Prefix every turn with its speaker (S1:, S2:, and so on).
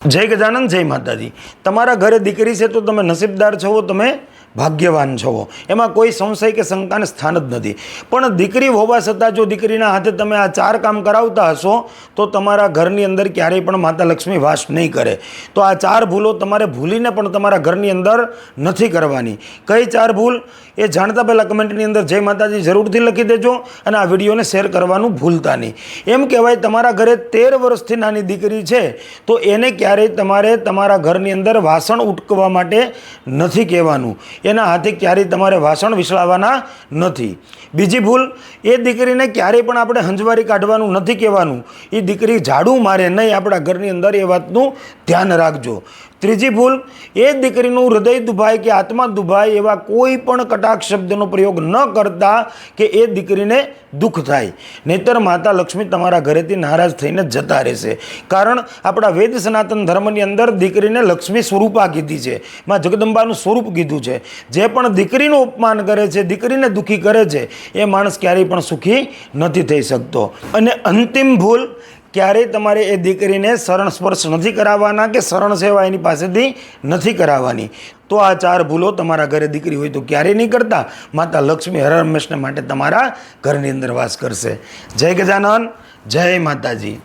S1: जय गजानन जय माताजी। तमारा घरे दीकरी है तो तमे नसीबदार छो, तमे भाग्यवान छो, एमां कोई संशय के शंकाने स्थान ज नथी। पण दीकरी होवा छतां जो दीकरीना हाथे तमे आ चार काम करावता हशो तो तमारा घरनी अंदर क्यारेय पण माता लक्ष्मी वास नहीं करे। तो आ चार भूलो तमारे भूलीने पण तमारा घरनी अंदर नथी करवानी। कई चार भूल ए जाणता पहेला कमेंटनी अंदर जय माताजी जरूरथी लखी देजो अने आ विडियोने शेर करवानुं भूलता नहीं। एम कहेवाय तमारा घरे 13 वर्षथी नानी दीकरी छे तो एने क्यारेय तमारे तमारा घरनी अंदर वासण उटकवा माटे नथी कहेवानुं। एना हाथे क्यारेय तमारे वासण विसळावाना नथी। बीजी भूल ए दीकरीने क्यारेय पण आपणे हंजवारी काढवानुं नथी कहेवानुं। ए दीकरी झाड़ू मारे नहीं आपणा घरनी अंदर ए वातनुं ध्यान राखजो। त्रीजी भूल ए दीकरीनुं हृदय दुभाय के आत्मा दुभाय एवा कोई पण कटाक्ष शब्दनो प्रयोग न करता के ए दीकरीने दुख थाय, नहींतर माता लक्ष्मी तमारा घरेथी नाराज थईने जता रहेशे। कारण आपणा वेद सनातन धर्मनी अंदर दीकरीने लक्ष्मी स्वरूपा कीधी छे, मां जगदंबानुं स्वरूप कीधुं छे। जे पण दीकरीनुं अपमान करे छे, दीकरीने दुखी करे छे, ए माणस क्यारेय पण सुखी नथी थई शकतो। अने अंतिम भूल क्यारे तमारे ए दीकरीने शरण स्पर्श नहीं करावाना के शरण सेवा एनी पासेथी नहीं करावानी। तो आ चार भूलो तमारा घरे दीकरी होय तो क्यारे नहीं करता। माता लक्ष्मी हर हमेशने माटे तमारा घरनी अंदर वास करशे। जय गजानन जय माताजी।